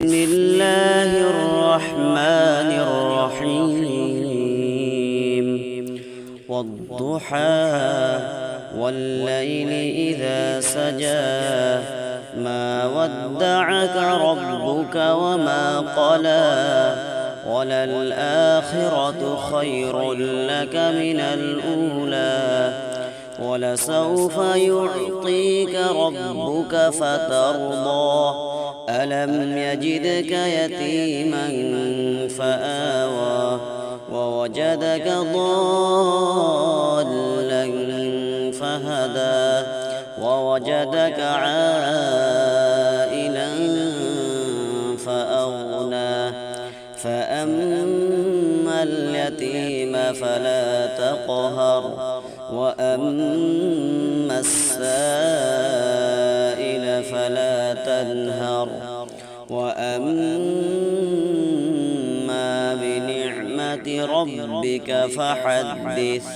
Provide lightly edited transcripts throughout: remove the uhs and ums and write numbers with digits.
بسم الله الرحمن الرحيم. والضحى والليل إذا سجى ما ودعك ربك وما قلى وللآخرة خير لك من الأولى ولسوف يعطيك ربك فترضى ألم يجدك يتيما فآوى ووجدك ضالا فهدى ووجدك عائلا فأغنى فأما اليتيم فلا تقهر وأما السائل فلا تنهر وأما بنعمة ربك فحدث.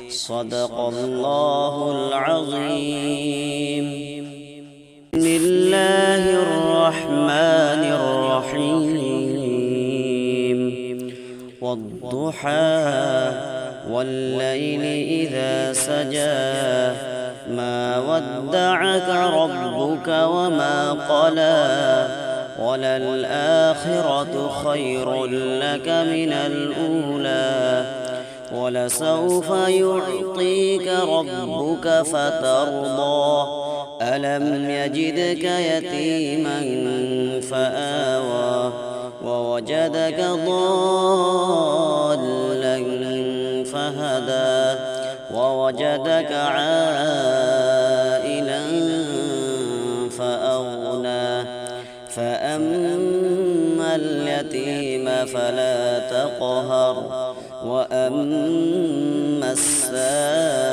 صدق الله العظيم. بسم الله الرحمن الرحيم. والضحى والليل إذا سجى ما ودعك ربك وما قلى وللآخرة خير لك من الأولى ولسوف يعطيك ربك فترضى ألم يجدك يتيما فآوى ووجدك ضالا فهدى ووجدك عائلا فأغنى فأما اليتيم فلا تقهر وأما السائل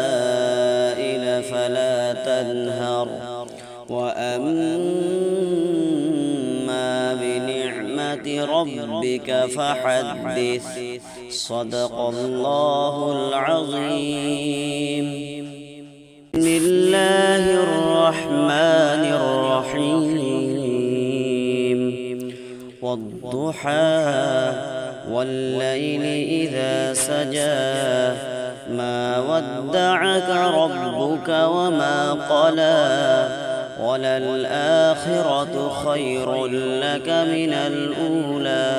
فلا تنهر وأما بنعمة ربك فحدث. صدق الله العظيم. بسم الله الرحمن الرحيم. والضحى والليل إذا سجى ما ودعك ربك وما قلى وللآخرة خير لك من الأولى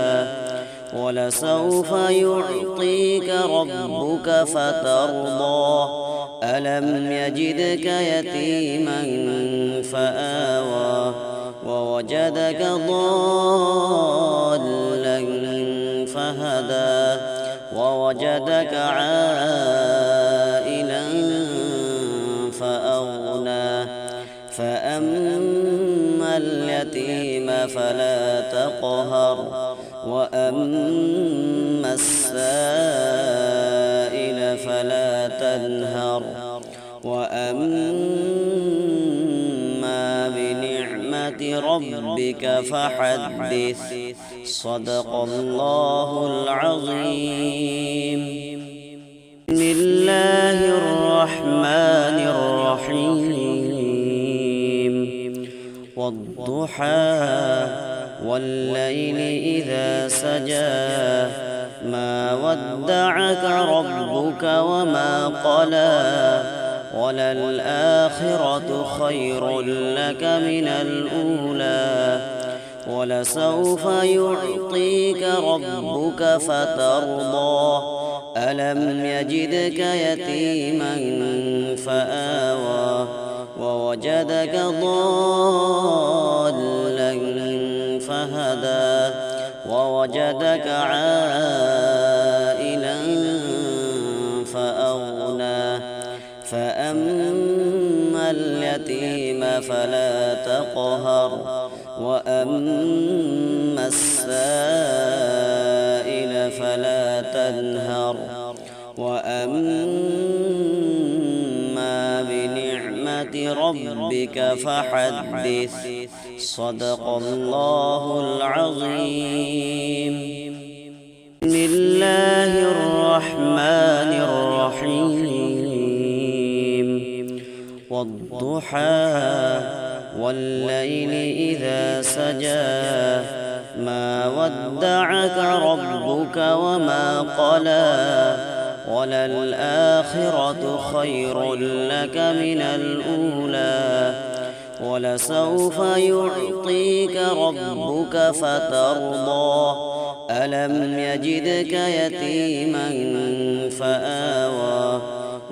ولسوف يعطيك ربك فترضى ألم يجدك يتيما فآوى ووجدك ضالا فهدى ووجدك عائلا فأغنى فأما اليتيم فلا تقهر وأما السائل فلا تنهر وأما بنعمة ربك فحدث. صدق الله العظيم. بسم الله الرحمن الرحيم. والضحى والليل إذا سجى ما ودعك ربك وما قلى وللآخرة خير لك من الأولى ولسوف يعطيك ربك فترضى ألم يجدك يتيما فآوى ووجدك ضالا فهدى ووجدك عائلا فأغنى فأما اليتيم فلا تقهر وأما السائل فلا تنهر وأما بنعمة ربك فحدث. صدق الله العظيم. بسم الله الرحمن الرحيم. والضحى والليل إذا سجى ودعك ربك وما قلى وللآخرة خير لك من الأولى ولسوف يعطيك ربك فترضى ألم يجدك يتيما فآوى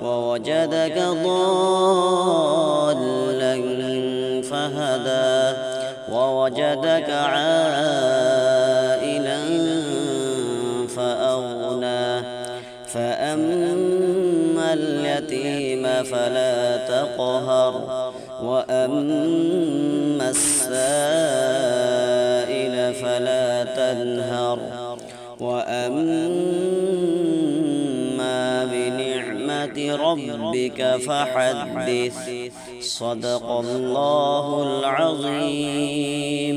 ووجدك ضالا فهدى ووجدك عائلا فأغنى فأما اليتيم فلا تقهر وأما السائل فلا تنهر وأما بنعمة ربك فحدث صدق الله العظيم.